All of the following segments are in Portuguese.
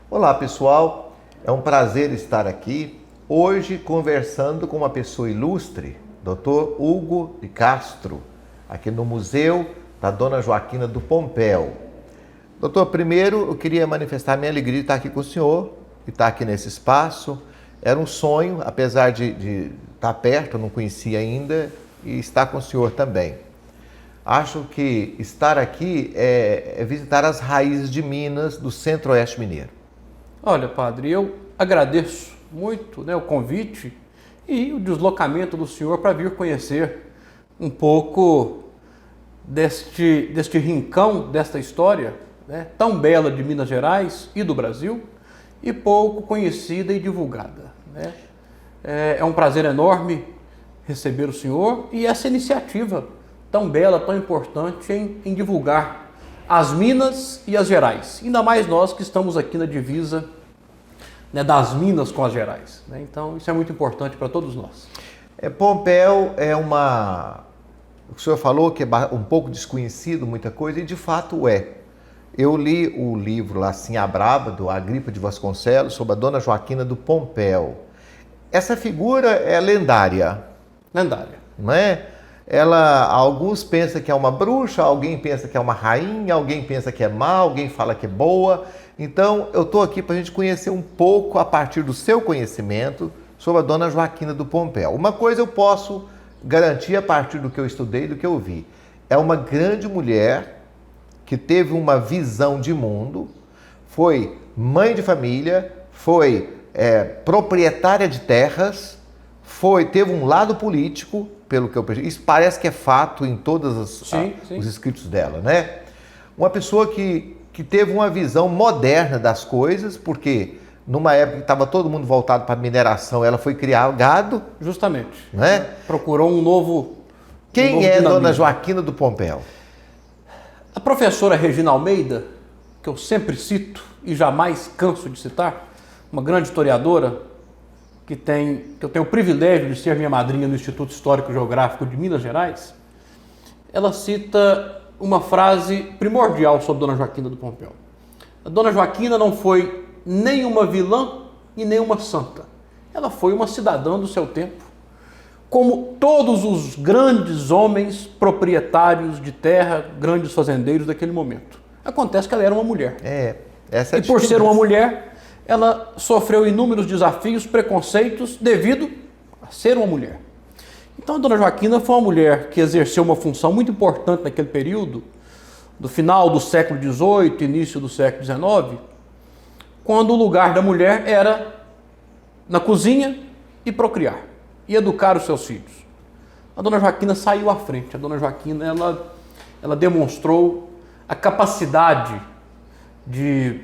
Olá pessoal, é um prazer estar aqui hoje conversando com uma pessoa ilustre, Dr. Hugo de Castro, aqui no Museu da Dona Joaquina do Pompéu. Doutor, primeiro eu queria manifestar minha alegria de estar aqui com o senhor, de estar aqui nesse espaço. Era um sonho, apesar de estar perto, eu não conhecia ainda, e estar com o senhor também. Acho que estar aqui é visitar as raízes de Minas, do Centro-Oeste Mineiro. Olha, padre, eu agradeço muito, o convite e o deslocamento do senhor para vir conhecer um pouco deste rincão, desta história, tão bela de Minas Gerais e do Brasil, e pouco conhecida e divulgada. É um prazer enorme receber o senhor e essa iniciativa tão bela, tão importante em divulgar as Minas e as Gerais. Ainda mais nós que estamos aqui na divisa das Minas com as Gerais. Então, isso é muito importante para todos nós. Pompéu é uma... O senhor falou que é um pouco desconhecido, muita coisa, e de fato é. Eu li o livro lá, Assim a Braba, do Agripa de Vasconcelos, sobre a Dona Joaquina do Pompéu. Essa figura é lendária. Lendária. Não é? Alguns pensam que é uma bruxa, alguém pensa que é uma rainha, alguém pensa que é má, alguém fala que é boa. Então, eu estou aqui para a gente conhecer um pouco, a partir do seu conhecimento, sobre a Dona Joaquina do Pompéu. Uma coisa eu posso garantir a partir do que eu estudei, do que eu vi. É uma grande mulher que teve uma visão de mundo, foi mãe de família, foi proprietária de terras, teve um lado político, pelo que eu percebi. Isso parece que é fato em todos os escritos dela, né? Uma pessoa que teve uma visão moderna das coisas, porque numa época que estava todo mundo voltado para a mineração, ela foi criar gado. Justamente. Né? Procurou um novo... Quem é Dona Joaquina do Pompéu? A professora Regina Almeida, que eu sempre cito e jamais canso de citar, uma grande historiadora, que eu tenho o privilégio de ser minha madrinha no Instituto Histórico e Geográfico de Minas Gerais, ela cita uma frase primordial sobre Dona Joaquina do Pompéu. A Dona Joaquina não foi nem uma vilã e nem uma santa. Ela foi uma cidadã do seu tempo, como todos os grandes homens proprietários de terra, grandes fazendeiros daquele momento. Acontece que ela era uma mulher. Essa é a e por ser uma mulher, ela sofreu inúmeros desafios, preconceitos, devido a ser uma mulher. Então a Dona Joaquina foi uma mulher que exerceu uma função muito importante naquele período, do final do século XVIII, início do século XIX, quando o lugar da mulher era na cozinha e procriar, e educar os seus filhos. A Dona Joaquina saiu à frente. A Dona Joaquina, ela demonstrou a capacidade de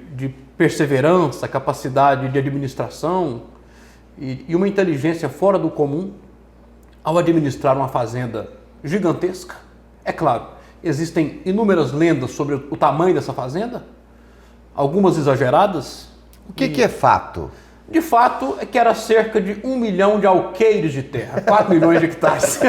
perseverança, capacidade de administração e uma inteligência fora do comum ao administrar uma fazenda gigantesca. É claro, existem inúmeras lendas sobre o tamanho dessa fazenda, algumas exageradas. O que é fato? De fato, é que era cerca de 1 milhão de alqueires de terra, 4 milhões de hectares.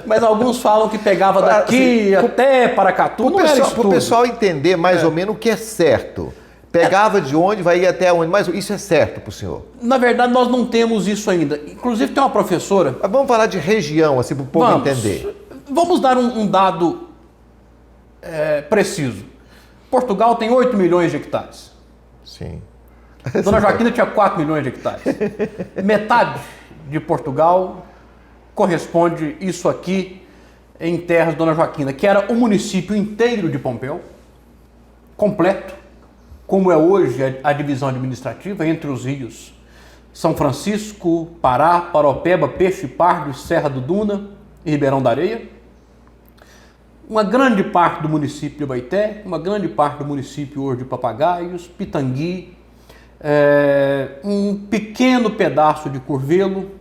Mas alguns falam que pegava daqui até Paracatu. Para o pessoal entender mais ou menos o que é certo. Pegava de onde, vai ir até onde, mas isso é certo para o senhor? Na verdade, nós não temos isso ainda. Inclusive, tem uma professora... Mas vamos falar de região, assim, para o povo entender. Vamos dar um dado preciso. Portugal tem 8 milhões de hectares. Sim. Dona Joaquina tinha 4 milhões de hectares. Metade de Portugal corresponde isso aqui em terras de Dona Joaquina, que era o município inteiro de Pompéu, completo, como é hoje a divisão administrativa entre os rios São Francisco, Pará, Paropeba, Peixe Pardo, Serra do Duna e Ribeirão da Areia. Uma grande parte do município de Abaeté, uma grande parte do município hoje de Papagaios, Pitangui, um pequeno pedaço de Curvelo,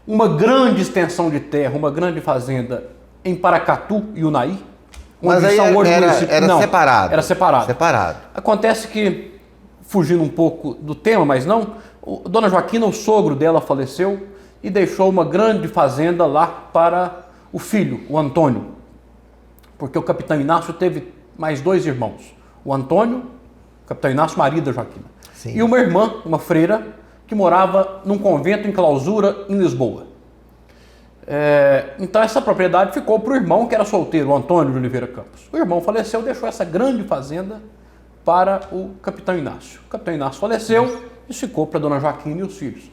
uma grande extensão de terra, uma grande fazenda em Paracatu e Unaí. Mas aí era separado. Era separado. Separado. Acontece que, fugindo um pouco do tema, mas não, Dona Joaquina, o sogro dela, faleceu e deixou uma grande fazenda lá para o filho, o Antônio. Porque o capitão Inácio teve mais 2 irmãos. O Antônio, Capitão Inácio, marido da Joaquina. Sim. E uma irmã, uma freira, que morava num convento em clausura em Lisboa. Então essa propriedade ficou para o irmão, que era solteiro, o Antônio de Oliveira Campos. O irmão faleceu, deixou essa grande fazenda para o Capitão Inácio. O Capitão Inácio faleceu e ficou para a Dona Joaquina e os filhos.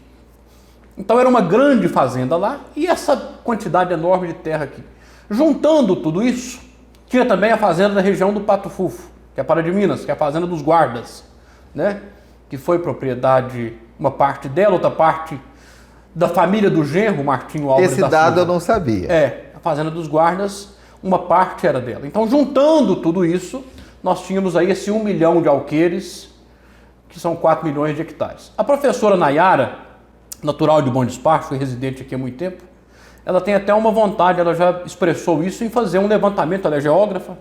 Então era uma grande fazenda lá e essa quantidade enorme de terra aqui. Juntando tudo isso, tinha também a fazenda da região do Pato Fufo, que é para de Minas, que é a fazenda dos guardas, né? Que foi propriedade, uma parte dela, outra parte da família do genro Martinho Álvares Esse da dado Silva. eu não sabia. A fazenda dos guardas, uma parte era dela. Então, juntando tudo isso, nós tínhamos aí esse 1 milhão de alqueires, que são 4 milhões de hectares. A professora Nayara, natural de Bom Despacho, foi residente aqui há muito tempo, ela tem até uma vontade, ela já expressou isso, em fazer um levantamento, ela é geógrafa,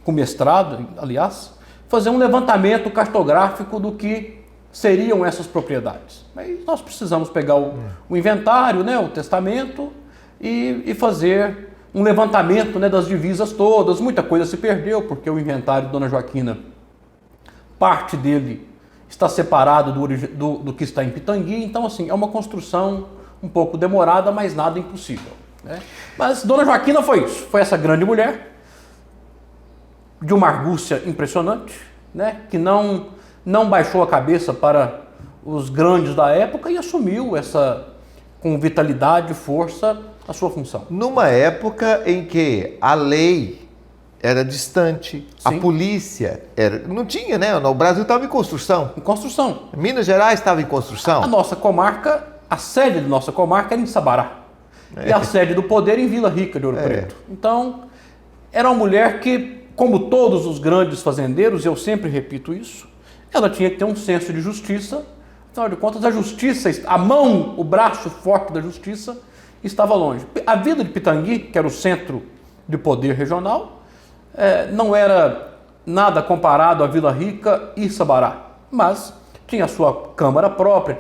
com mestrado, aliás, fazer um levantamento cartográfico do que seriam essas propriedades. Mas nós precisamos pegar o inventário, né, o testamento, e fazer um levantamento, né, das divisas todas. Muita coisa se perdeu, porque o inventário de Dona Joaquina, parte dele está separado do que está em Pitangui. Então, assim, é uma construção um pouco demorada, mas nada impossível, né? Mas Dona Joaquina foi isso, foi essa grande mulher, de uma argúcia impressionante, né, que não baixou a cabeça para os grandes da época e assumiu essa, com vitalidade e força, a sua função. Numa época em que a lei era distante, a Sim. polícia não tinha, né? O Brasil estava em construção. Em construção. Minas Gerais estava em A construção. nossa comarca, a sede da nossa comarca era em Sabará. E a sede do poder em Vila Rica de Ouro Preto. Então, era uma mulher que, como todos os grandes fazendeiros, eu sempre repito isso, ela tinha que ter um senso de justiça. Afinal de contas, a justiça, a mão, o braço forte da justiça estava longe. A vila de Pitangui, que era o centro de poder regional, não era nada comparado à Vila Rica e Sabará, mas tinha a sua câmara própria,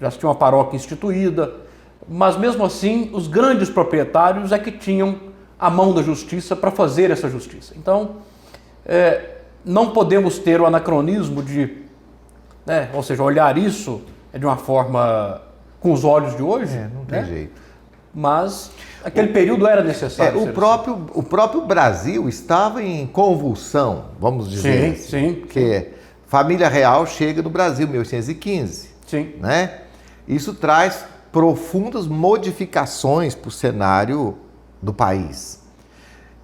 já tinha uma paróquia instituída, mas mesmo assim os grandes proprietários é que tinham a mão da justiça para fazer essa justiça. Então, não podemos ter o anacronismo de, ou seja, olhar isso de uma forma com os olhos de hoje. Não tem jeito. Mas aquele período era necessário. O próprio Brasil estava em convulsão, vamos dizer. Sim. Porque família real chega no Brasil em 1815. Sim. Né? Isso traz profundas modificações para o cenário do país.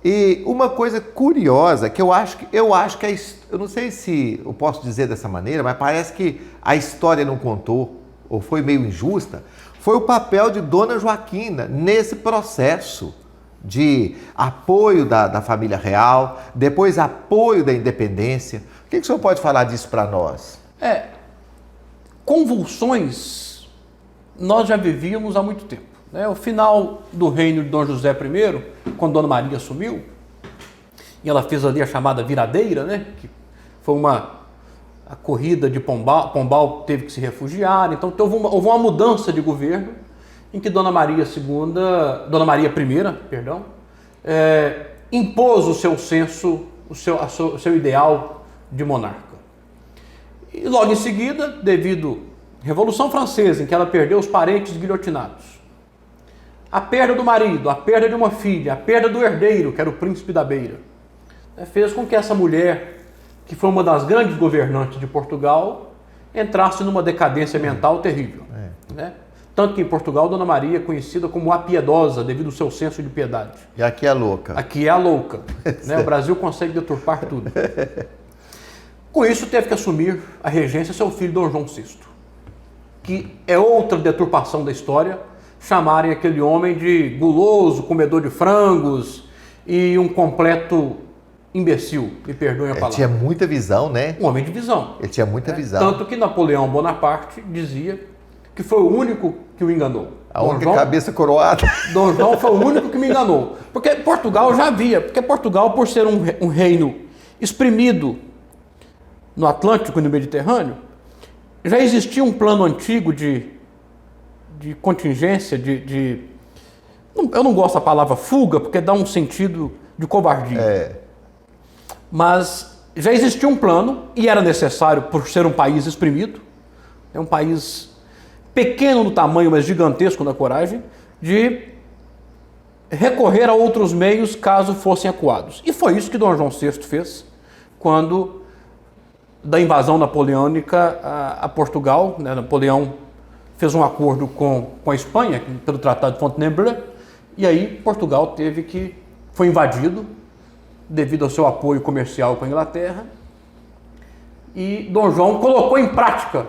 E uma coisa curiosa que eu acho que eu não sei se eu posso dizer dessa maneira, mas parece que a história não contou ou foi meio injusta, foi o papel de Dona Joaquina nesse processo de apoio da família real, depois apoio da independência. O que o senhor pode falar disso para nós? Convulsões nós já vivíamos há muito tempo. O final do reino de Dom José I, quando Dona Maria assumiu, e ela fez ali a chamada viradeira, né? Que foi a corrida de Pombal teve que se refugiar, então houve uma mudança de governo em que Dona Maria I, impôs o seu senso, o seu ideal de monarca. E logo em seguida, devido à Revolução Francesa, em que ela perdeu os parentes guilhotinados, a perda do marido, a perda de uma filha, a perda do herdeiro, que era o príncipe da Beira, fez com que essa mulher, que foi uma das grandes governantes de Portugal, entrasse numa decadência mental terrível. Né? Tanto que em Portugal, Dona Maria é conhecida como a piedosa, devido ao seu senso de piedade. E aqui é a louca. Aqui é a louca. Né? O Brasil consegue deturpar tudo. Com isso, teve que assumir a regência seu filho Dom João VI, que é outra deturpação da história, chamarem aquele homem de guloso, comedor de frangos e um completo imbecil, me perdoem a palavra. Ele tinha muita visão, né? Um homem de visão. Ele tinha muita visão. Tanto que Napoleão Bonaparte dizia que foi o único que o enganou. A única cabeça coroada. Dom João foi o único que me enganou. Porque Portugal já havia, porque Portugal, por ser um reino exprimido no Atlântico e no Mediterrâneo, já existia um plano antigo de contingência, eu não gosto da palavra fuga, porque dá um sentido de covardia. Mas já existia um plano, e era necessário por ser um país exprimido, é um país pequeno no tamanho, mas gigantesco na coragem, de recorrer a outros meios caso fossem acuados. E foi isso que Dom João VI fez quando da invasão napoleônica a Portugal, né? Napoleão fez um acordo com a Espanha, pelo Tratado de Fontainebleau, e aí Portugal foi invadido devido ao seu apoio comercial com a Inglaterra, e Dom João colocou em prática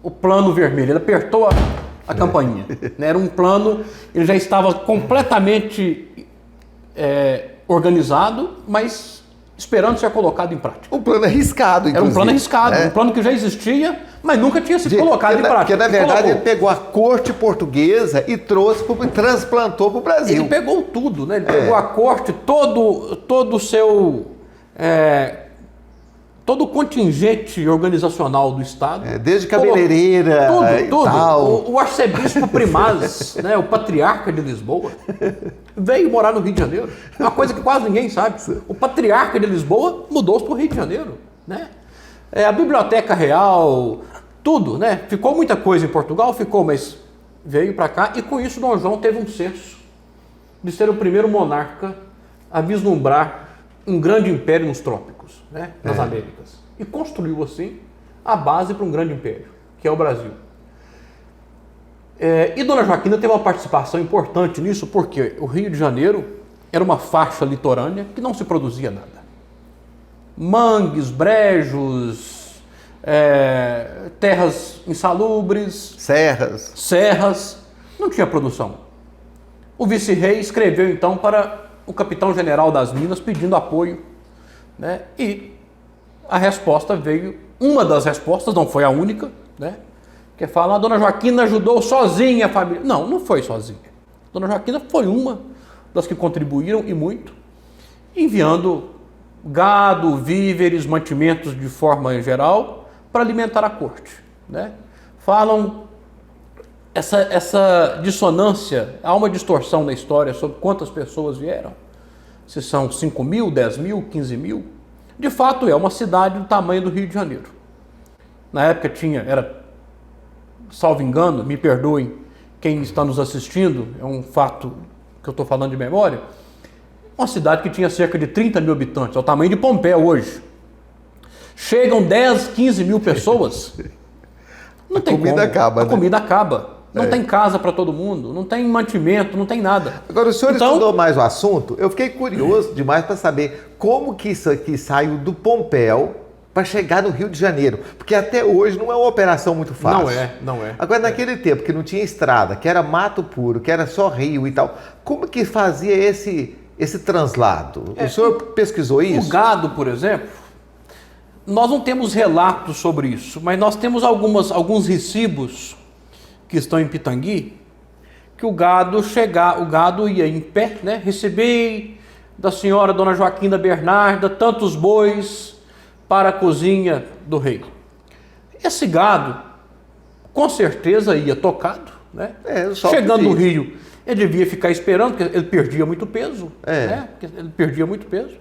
o plano vermelho, ele apertou a campainha. Né? Era um plano, ele já estava completamente organizado, mas esperando ser colocado em prática. Um plano arriscado, inclusive. Era um plano arriscado, um plano que já existia, mas nunca tinha sido colocado em prática. Porque, na verdade, ele pegou a corte portuguesa e transplantou para o Brasil. Ele pegou tudo, né? Ele pegou a corte, todo o seu... todo o contingente organizacional do Estado. Desde cabeleireira tudo. Tal. O arcebispo primaz, né, o patriarca de Lisboa, veio morar no Rio de Janeiro. É uma coisa que quase ninguém sabe. O patriarca de Lisboa mudou-se para o Rio de Janeiro. Né? A Biblioteca Real, tudo. Né? Ficou muita coisa em Portugal, mas veio para cá. E com isso Dom João teve um senso de ser o primeiro monarca a vislumbrar um grande império nos trópicos, né, nas Américas. E construiu, assim, a base para um grande império, que é o Brasil. E Dona Joaquina teve uma participação importante nisso, porque o Rio de Janeiro era uma faixa litorânea que não se produzia nada. Mangues, brejos, terras insalubres, serras, não tinha produção. O vice-rei escreveu, então, para o capitão-general das Minas pedindo apoio, né? E a resposta veio, uma das respostas, não foi a única, né? Que fala, a Dona Joaquina ajudou sozinha a família. Não, não foi sozinha. Dona Joaquina foi uma das que contribuíram, e muito, enviando gado, víveres, mantimentos de forma geral, para alimentar a corte, né? Falam essa dissonância, há uma distorção na história sobre quantas pessoas vieram, se são 5 mil, 10 mil, 15 mil. De fato, é uma cidade do tamanho do Rio de Janeiro. Na época era, salvo engano, me perdoem quem está nos assistindo, é um fato que eu estou falando de memória, uma cidade que tinha cerca de 30 mil habitantes, é o tamanho de Pompeia hoje. Chegam 10, 15 mil pessoas, não tem como. A comida acaba. Não tem casa para todo mundo, não tem mantimento, não tem nada. Agora, o senhor estudou mais o assunto? Eu fiquei curioso demais para saber como que isso aqui saiu do Pompéu para chegar no Rio de Janeiro. Porque até hoje não é uma operação muito fácil. Não é. Agora, naquele tempo que não tinha estrada, que era mato puro, que era só rio e tal, como que fazia esse translado? O senhor pesquisou isso? O gado, por exemplo, nós não temos relatos sobre isso, mas nós temos alguns recibos que estão em Pitangui, que o gado ia em pé, né? Recebi da senhora Dona Joaquina Bernarda tantos bois para a cozinha do rei. Esse gado, com certeza, ia tocado, né? Chegando no Rio, ele devia ficar esperando, porque ele perdia muito peso, né? Ele perdia muito peso.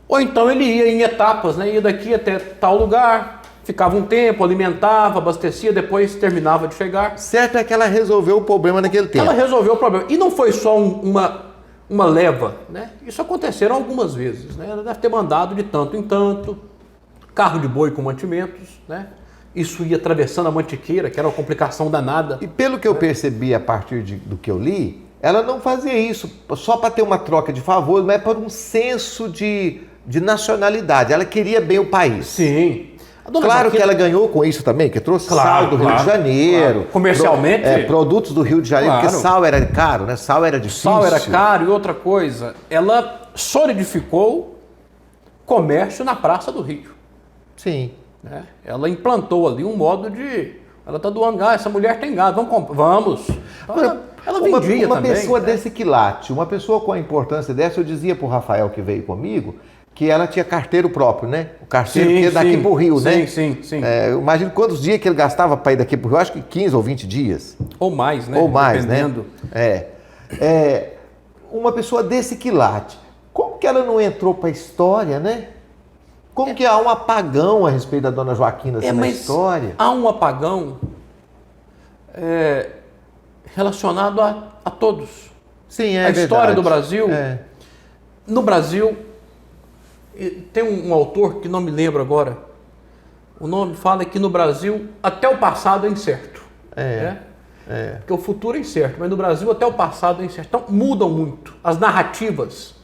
Ou então ele ia em etapas, né? Ia daqui até tal lugar, ficava um tempo, alimentava, abastecia, depois terminava de chegar. Certo é que ela resolveu o problema naquele tempo. Ela resolveu o problema. E não foi só uma leva, né? Isso aconteceram algumas vezes, né? Ela deve ter mandado de tanto em tanto, carro de boi com mantimentos, né? Isso ia atravessando a Mantiqueira, que era uma complicação danada. E pelo que eu percebi a partir do que eu li, ela não fazia isso só para ter uma troca de favores, mas para um senso de nacionalidade. Ela queria bem o país. Sim. Claro que ela ganhou com isso também, que trouxe sal do Rio de Janeiro. Claro. Comercialmente. Produtos do Rio de Janeiro, porque sal era caro, né? Sal era difícil. Sal era caro, e outra coisa, ela solidificou comércio na Praça do Rio. Sim. Né? Ela implantou ali um modo de... Ela está doando, essa mulher tem gado, vamos comprar. Vamos. Ela vendia uma também. Uma pessoa desse quilate, uma pessoa com a importância dessa, eu dizia para o Rafael que veio comigo, que ela tinha carteiro próprio, né? O carteiro que ia daqui para o Rio, né? Sim. Imagino quantos dias que ele gastava para ir daqui para o Rio, acho que 15 ou 20 dias. Ou mais, né? Ou mais, dependendo. Né? Uma pessoa desse quilate, como que ela não entrou para a história, né? Como que há um apagão a respeito da Dona Joaquina assim, na mas história? há um apagão relacionado a todos. Sim, é A verdade. história do Brasil, É. no Brasil, tem um autor que não me lembro agora, o nome fala que no Brasil até o passado é incerto. Né? Porque o futuro é incerto, mas no Brasil até o passado é incerto. Então mudam muito, as narrativas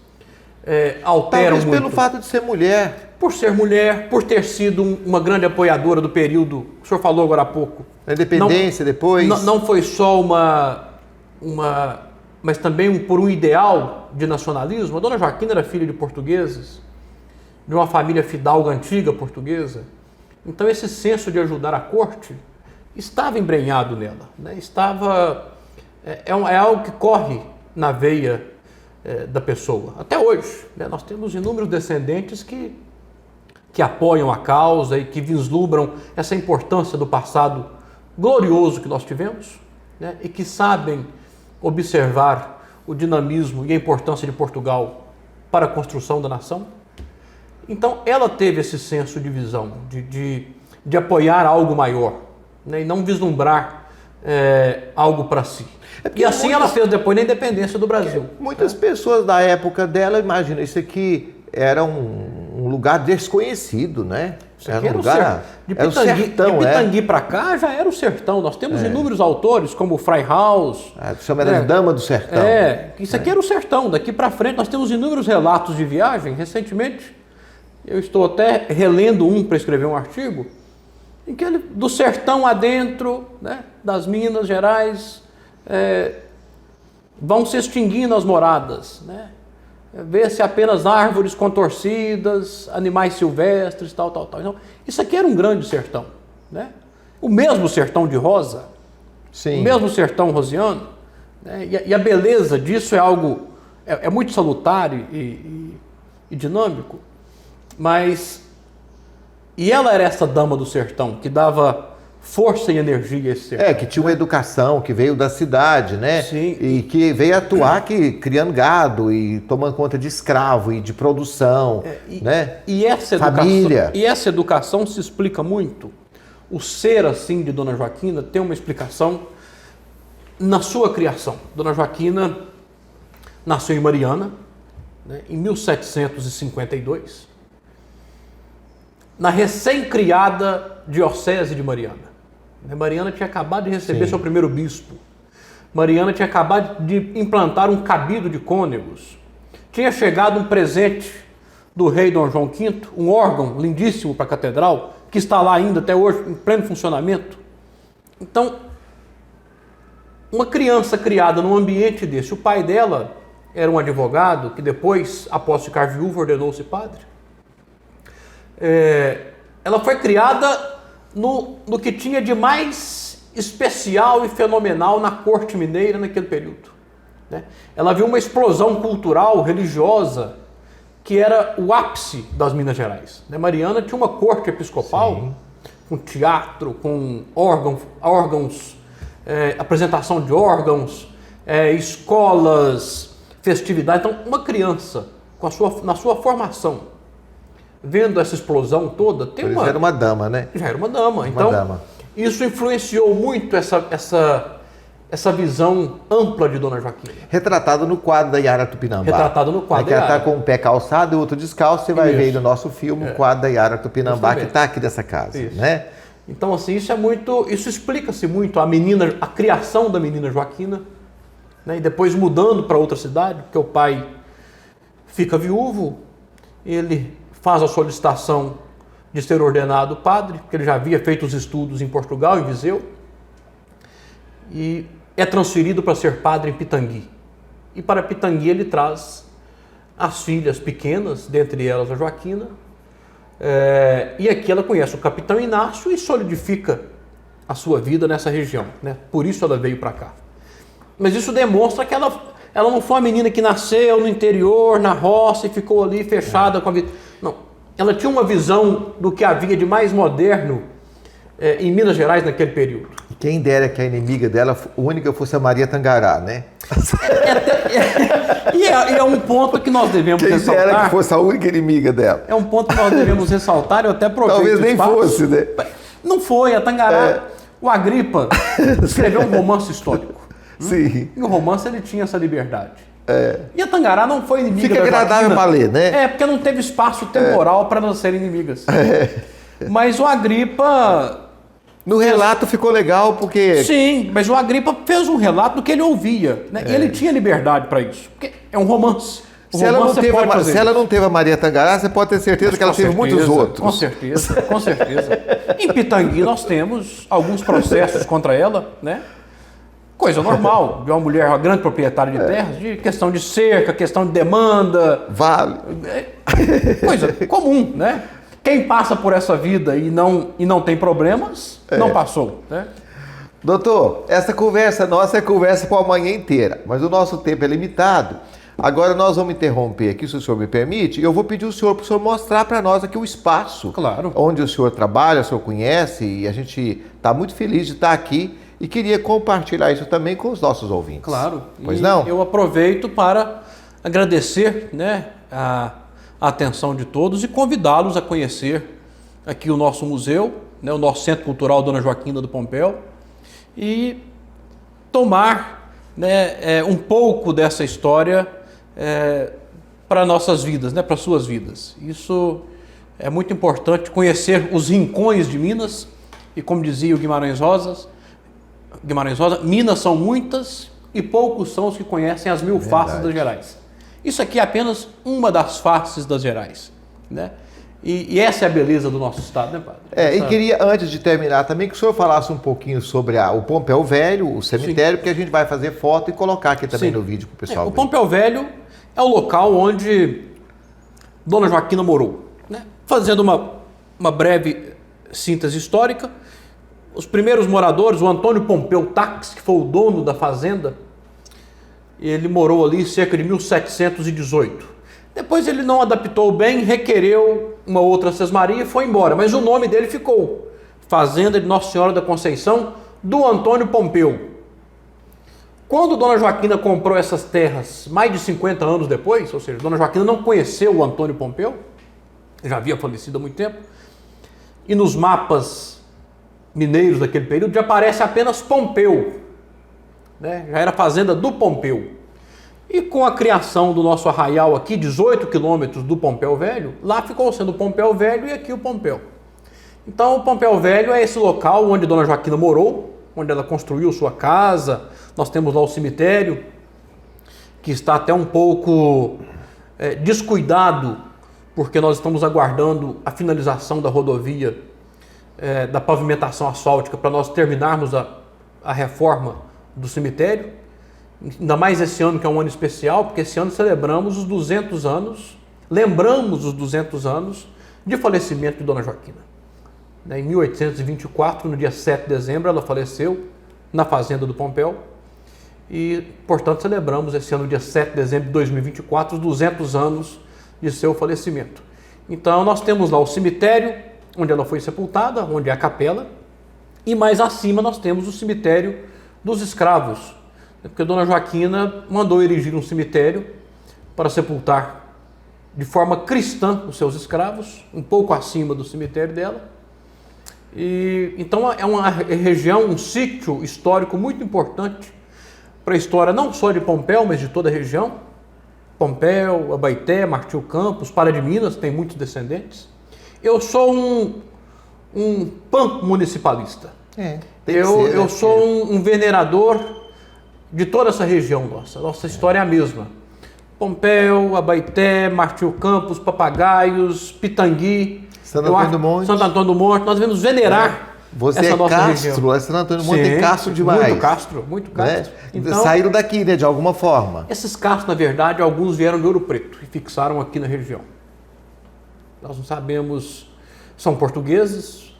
alteram Talvez muito. pelo fato de ser mulher. Por ser mulher, por ter sido uma grande apoiadora do período, o senhor falou agora há pouco. A independência depois. Não foi só mas também por um ideal de nacionalismo. A Dona Joaquina era filha de portugueses, de uma família fidalga antiga portuguesa. Então esse senso de ajudar a corte estava embrenhado nela. Né? É algo que corre na veia da pessoa. Até hoje, né? Nós temos inúmeros descendentes que apoiam a causa e que vislumbram essa importância do passado glorioso que nós tivemos, né? E que sabem observar o dinamismo e a importância de Portugal para a construção da nação. Então, ela teve esse senso de visão, de apoiar algo maior, né? E não vislumbrar algo para si. E assim ela fez depois na independência do Brasil. Muitas pessoas da época dela, imagina, isso aqui era um lugar desconhecido, né? Era um lugar... Era o sertão, de Pitangui para cá já era o sertão. Nós temos inúmeros autores, como o Frei Haus. Chama ela de Dama do Sertão. Isso aqui era o sertão. Daqui para frente nós temos inúmeros relatos de viagem. Recentemente, eu estou até relendo um para escrever um artigo, em que ele, do sertão adentro, né, das Minas Gerais, vão se extinguindo as moradas, né? Vê-se apenas árvores contorcidas, animais silvestres, tal. Então, isso aqui era um grande sertão, né? O mesmo sertão de Rosa, Sim. O mesmo sertão rosiano, né? E a beleza disso é algo, muito salutar e dinâmico, e ela era essa dama do sertão, que dava força e energia a esse sertão. Que tinha uma educação, que veio da cidade, né? Sim. E que veio atuar aqui, criando gado e tomando conta de escravo e de produção, né? E essa família. E essa educação se explica muito. O ser assim de Dona Joaquina tem uma explicação na sua criação. Dona Joaquina nasceu em Mariana, né, em 1752, na recém-criada diocese de Mariana. Mariana tinha acabado de receber seu primeiro bispo. Mariana tinha acabado de implantar um cabido de cônegos. Tinha chegado um presente do rei Dom João V, um órgão lindíssimo para a catedral, que está lá ainda até hoje, em pleno funcionamento. Então, uma criança criada num ambiente desse, o pai dela era um advogado, que depois, após ficar viúvo, ordenou-se padre. Ela foi criada no que tinha de mais especial e fenomenal na corte mineira naquele período, né? Ela viu uma explosão cultural, religiosa, que era o ápice das Minas Gerais, né? Mariana tinha uma corte episcopal, sim, com teatro, com órgãos, apresentação de órgãos, escolas, festividades. Então, uma criança na sua formação, vendo essa explosão toda, já era uma dama, né? Já era uma dama. Então, isso influenciou muito essa visão ampla de Dona Joaquina. Retratado no quadro da Yara Tupinambá. Retratado no quadro da Yara. Que ela está com um pé calçado e outro descalço. Você vai ver aí no nosso filme o quadro da Yara Tupinambá, que está aqui dessa casa, né? Então, assim, isso explica-se muito a criação da menina Joaquina, né? E depois mudando para outra cidade, porque o pai fica viúvo, ele faz a solicitação de ser ordenado padre, porque ele já havia feito os estudos em Portugal, em Viseu, e é transferido para ser padre em Pitangui. E para Pitangui ele traz as filhas pequenas, dentre elas a Joaquina, e aqui ela conhece o capitão Inácio e solidifica a sua vida nessa região, né? Por isso ela veio para cá. Mas isso demonstra que ela não foi uma menina que nasceu no interior, na roça, e ficou ali fechada com a vida. Não, ela tinha uma visão do que havia de mais moderno em Minas Gerais naquele período. Quem dera que a inimiga dela, a única, fosse a Maria Tangará, né? E é um ponto que nós devemos Quem ressaltar. dera que fosse a única inimiga dela. É um ponto que nós devemos ressaltar, eu até aproveito. Talvez nem espaço. fosse, né? Não foi, a Tangará. O Agripa escreveu um romance histórico. Sim. E o romance ele tinha essa liberdade. E a Tangará não foi inimiga Fica da agradável Joaquina. para ler, né? É, porque não teve espaço temporal para elas serem inimigas. Mas o Agripa... No relato ficou legal porque... Sim, mas o Agripa fez um relato do que ele ouvia. Né? E ele tinha liberdade para isso. Porque é um romance. Se ela não teve a Maria Tangará, você pode ter certeza que ela teve muitos outros. Com certeza, com certeza. Em Pitangui nós temos alguns processos contra ela, né? Coisa normal de uma mulher, uma grande proprietária de terras, de questão de cerca, questão de demanda. Vale. Coisa comum, né? Quem passa por essa vida e não tem problemas, não passou, né? Doutor, essa conversa nossa é conversa para a manhã inteira, mas o nosso tempo é limitado. Agora nós vamos interromper aqui, se o senhor me permite, e eu vou pedir para o senhor mostrar para nós aqui o espaço Claro. onde o senhor trabalha, o senhor conhece, e a gente está muito feliz de estar aqui e queria compartilhar isso também com os nossos ouvintes. Claro. Pois não? Eu aproveito para agradecer, né, a atenção de todos e convidá-los a conhecer aqui o nosso museu, né, o nosso Centro Cultural Dona Joaquina do Pompéu, e tomar, né, um pouco dessa história para nossas vidas, né, para suas vidas. Isso é muito importante, conhecer os rincões de Minas, e como dizia o Guimarães Rosa, Minas são muitas e poucos são os que conhecem as 1000 faces das Gerais. Isso aqui é apenas uma das faces das Gerais, né? E essa é a beleza do nosso estado, né, padre? E queria, antes de terminar, também que o senhor falasse um pouquinho sobre o Pompéu Velho, o cemitério, porque a gente vai fazer foto e colocar aqui também no vídeo para o pessoal ver. O ver. Pompéu Velho é o local onde Dona Joaquina morou, né? Fazendo uma breve síntese histórica, os primeiros moradores, o Antônio Pompeu Tax, que foi o dono da fazenda, ele morou ali cerca de 1718. Depois ele não adaptou bem, requereu uma outra sesmaria e foi embora. Mas o nome dele ficou. Fazenda de Nossa Senhora da Conceição, do Antônio Pompeu. Quando Dona Joaquina comprou essas terras, mais de 50 anos depois, ou seja, Dona Joaquina não conheceu o Antônio Pompeu, já havia falecido há muito tempo, e nos mapas mineiros daquele período já aparece apenas Pompeu, né? Já era fazenda do Pompeu. E com a criação do nosso arraial aqui, 18 quilômetros do Pompéu Velho, lá ficou sendo o Pompéu Velho e aqui o Pompéu. Então o Pompéu Velho é esse local onde Dona Joaquina morou, onde ela construiu sua casa. Nós temos lá o cemitério, que está até um pouco descuidado, porque nós estamos aguardando a finalização da rodovia, da pavimentação asfáltica, para nós terminarmos a reforma do cemitério. Ainda mais esse ano, que é um ano especial, porque esse ano celebramos os 200 anos, lembramos os 200 anos de falecimento de Dona Joaquina. Em 1824, no dia 7 de dezembro, ela faleceu na fazenda do Pompéu e, portanto, celebramos esse ano, dia 7 de dezembro de 2024, os 200 anos de seu falecimento. Então, nós temos lá o cemitério, onde ela foi sepultada, onde é a capela, e mais acima nós temos o cemitério dos escravos, porque Dona Joaquina mandou erigir um cemitério para sepultar de forma cristã os seus escravos, um pouco acima do cemitério dela. E então é uma região, um sítio histórico muito importante para a história não só de Pompéu, mas de toda a região. Pompéu, Abaeté, Martil Campos, Pará de Minas, tem muitos descendentes. Eu sou um pan-municipalista. Eu sou um venerador de toda essa região nossa. Nossa história é a mesma. Pompéu, Abaeté, Martil Campos, Papagaios, Pitangui, Santo Antônio do Monte. Santo Antônio do Monte. Nós devemos venerar essa nossa região. Santo Antônio do Monte tem castro demais. Muito castro, muito castro. Né? Então, saíram daqui, né, de alguma forma. Esses castros, na verdade, alguns vieram de Ouro Preto e fixaram aqui na região. Nós não sabemos, são portugueses,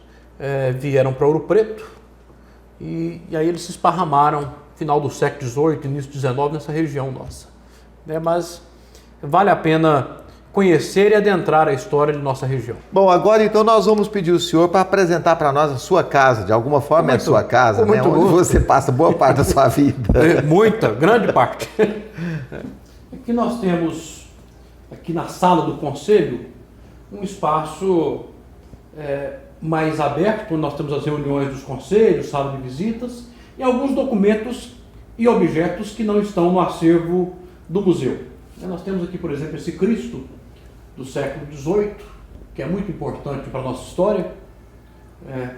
vieram para Ouro Preto e aí eles se esparramaram final do século XVIII, início do XIX, nessa região nossa. Mas vale a pena conhecer e adentrar a história de nossa região. Bom, agora então nós vamos pedir o senhor para apresentar para nós a sua casa. De alguma forma é a sua casa, né? Onde você passa boa parte da sua vida. Muita, grande parte. Aqui nós temos, aqui na sala do conselho, um espaço mais aberto, onde nós temos as reuniões dos conselhos, sala de visitas, e alguns documentos e objetos que não estão no acervo do museu. Nós temos aqui, por exemplo, esse Cristo do século XVIII, que é muito importante para a nossa história.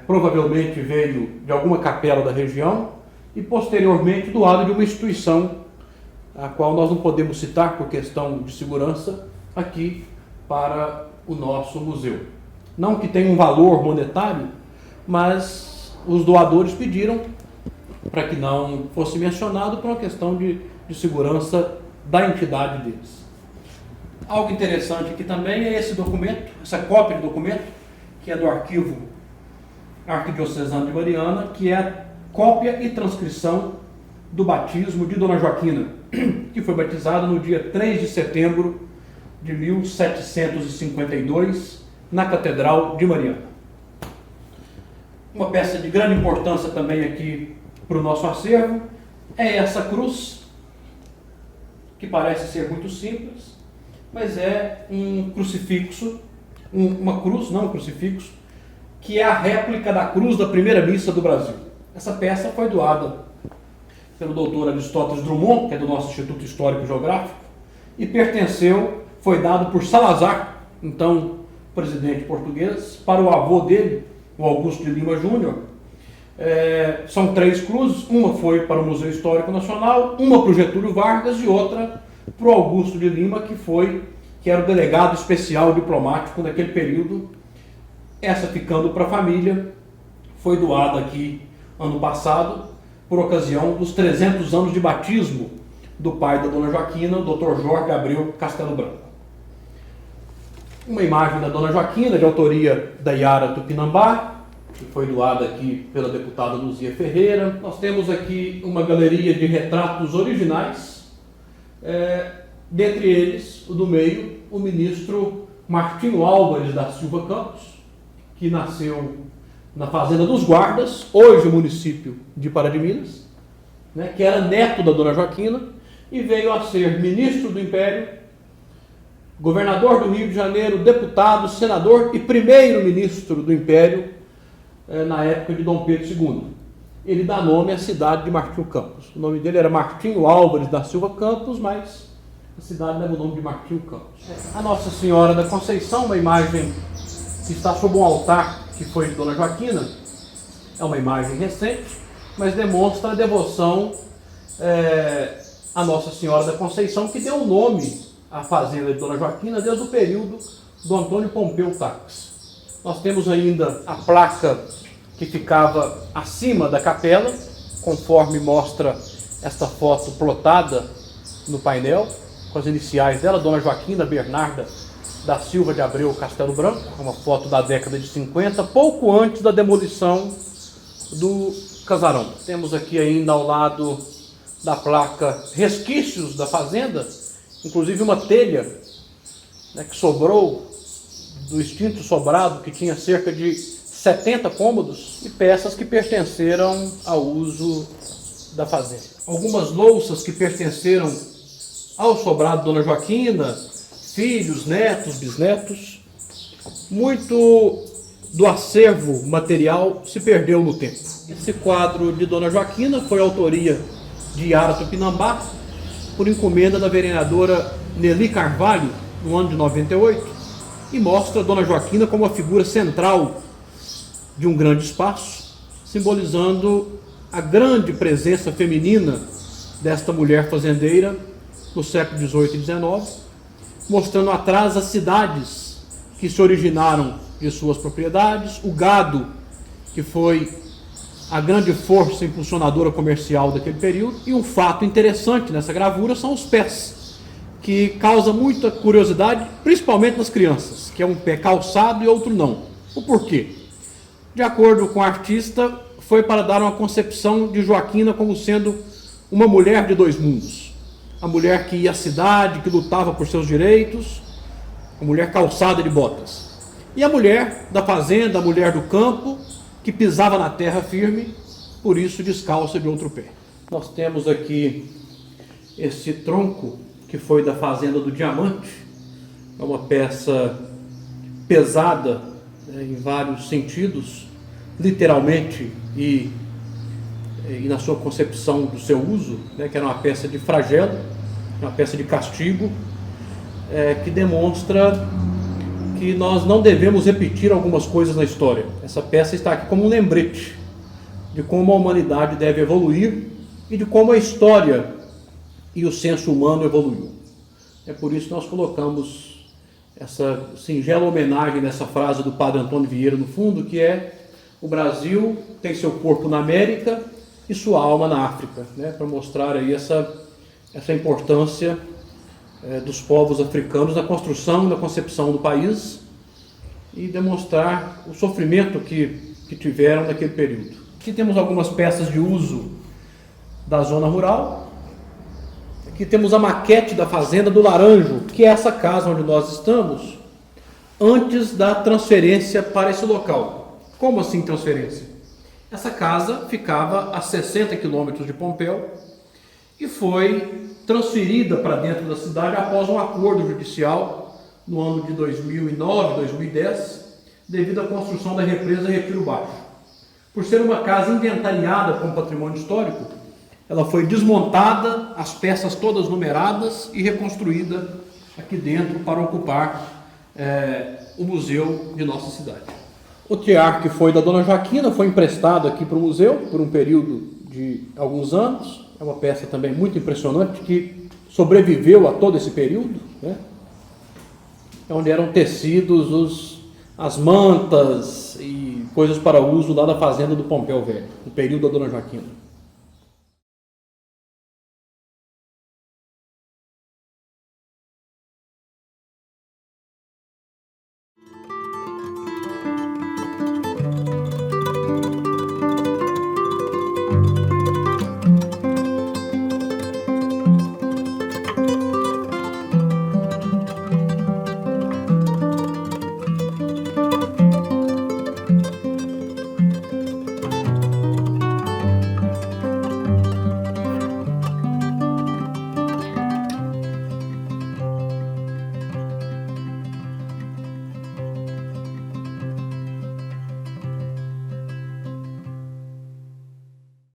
Provavelmente veio de alguma capela da região e posteriormente doado de uma instituição a qual nós não podemos citar por questão de segurança aqui para o nosso museu. Não que tenha um valor monetário, mas os doadores pediram para que não fosse mencionado por uma questão de segurança da entidade deles. Algo interessante aqui também é esse documento, essa cópia de documento, que é do arquivo arquidiocesano de Mariana, que é a cópia e transcrição do batismo de Dona Joaquina, que foi batizada no dia 3 de setembro de 1752, na Catedral de Mariana. Uma peça de grande importância também aqui para o nosso acervo é essa cruz, que parece ser muito simples, mas é um crucifixo, uma cruz, não um crucifixo, que é a réplica da cruz da primeira missa do Brasil. Essa peça foi doada pelo doutor Aristóteles Drummond, que é do nosso Instituto Histórico e Geográfico, e foi dado por Salazar, então presidente português, para o avô dele, o Augusto de Lima Júnior. São 3 cruzes, uma foi para o Museu Histórico Nacional, uma para o Getúlio Vargas e outra para o Augusto de Lima, que era o delegado especial diplomático naquele período. Essa ficando para a família, foi doada aqui ano passado, por ocasião dos 300 anos de batismo do pai da Dona Joaquina, o Dr. Jorge Abreu Castelo Branco. Uma imagem da Dona Joaquina, de autoria da Yara Tupinambá, que foi doada aqui pela deputada Luzia Ferreira. Nós temos aqui uma galeria de retratos originais, dentre eles, o do meio, o ministro Martinho Álvares da Silva Campos, que nasceu na Fazenda dos Guardas, hoje o município de Pará de Minas, que era neto da Dona Joaquina, e veio a ser ministro do Império, governador do Rio de Janeiro, deputado, senador e primeiro-ministro do Império na época de Dom Pedro II. Ele dá nome à cidade de Martinho Campos. O nome dele era Martinho Álvares da Silva Campos, mas a cidade leva o nome de Martinho Campos. A Nossa Senhora da Conceição, uma imagem que está sob um altar que foi de Dona Joaquina, é uma imagem recente, mas demonstra a devoção à Nossa Senhora da Conceição, que deu o nome à fazenda de Dona Joaquina desde o período do Antônio Pompeu Tax. Nós temos ainda a placa que ficava acima da capela, conforme mostra esta foto plotada no painel, com as iniciais dela, Dona Joaquina Bernarda da Silva de Abreu Castelo Branco, uma foto da década de 50, pouco antes da demolição do casarão. Temos aqui ainda ao lado da placa resquícios da fazenda, inclusive uma telha que sobrou do extinto sobrado, que tinha cerca de 70 cômodos, e peças que pertenceram ao uso da fazenda. Algumas louças que pertenceram ao sobrado Dona Joaquina, filhos, netos, bisnetos. Muito do acervo material se perdeu no tempo. Esse quadro de Dona Joaquina foi autoria de Yara Tupinambá, por encomenda da vereadora Nelly Carvalho, no ano de 98, e mostra Dona Joaquina como a figura central de um grande espaço, simbolizando a grande presença feminina desta mulher fazendeira no século XVIII e XIX, mostrando atrás as cidades que se originaram de suas propriedades, o gado, que foi a grande força impulsionadora comercial daquele período, e um fato interessante nessa gravura são os pés, que causa muita curiosidade, principalmente nas crianças, que é um pé calçado e outro não. O porquê? De acordo com o artista, foi para dar uma concepção de Joaquina como sendo uma mulher de dois mundos. A mulher que ia à cidade, que lutava por seus direitos, a mulher calçada de botas. E a mulher da fazenda, a mulher do campo, que pisava na terra firme, por isso descalça de outro pé. Nós temos aqui esse tronco que foi da fazenda do Diamante. É uma peça pesada, né, em vários sentidos, literalmente e na sua concepção do seu uso, né, que era uma peça de flagelo, uma peça de castigo, que demonstra que nós não devemos repetir algumas coisas na história. Essa peça está aqui como um lembrete de como a humanidade deve evoluir e de como a história e o senso humano evoluiu. É por isso que nós colocamos essa singela homenagem nessa frase do padre Antônio Vieira no fundo, que é: o Brasil tem seu corpo na América e sua alma na África, né? Para mostrar aí essa importância dos povos africanos na construção e na concepção do país e demonstrar o sofrimento que tiveram naquele período. Aqui temos algumas peças de uso da zona rural. Aqui temos a maquete da Fazenda do Laranjo, que é essa casa onde nós estamos, antes da transferência para esse local. Como assim transferência? Essa casa ficava a 60 quilômetros de Pompéu e foi transferida para dentro da cidade após um acordo judicial no ano de 2009, 2010, devido à construção da represa Retiro Baixo. Por ser uma casa inventariada como patrimônio histórico, ela foi desmontada, as peças todas numeradas e reconstruída aqui dentro para ocupar o museu de nossa cidade. O tear que foi da Dona Joaquina foi emprestado aqui para o museu por um período de alguns anos. É uma peça também muito impressionante que sobreviveu a todo esse período, né? Onde eram tecidos as mantas e coisas para uso lá da fazenda do Pompéu Velho, no período da Dona Joaquina.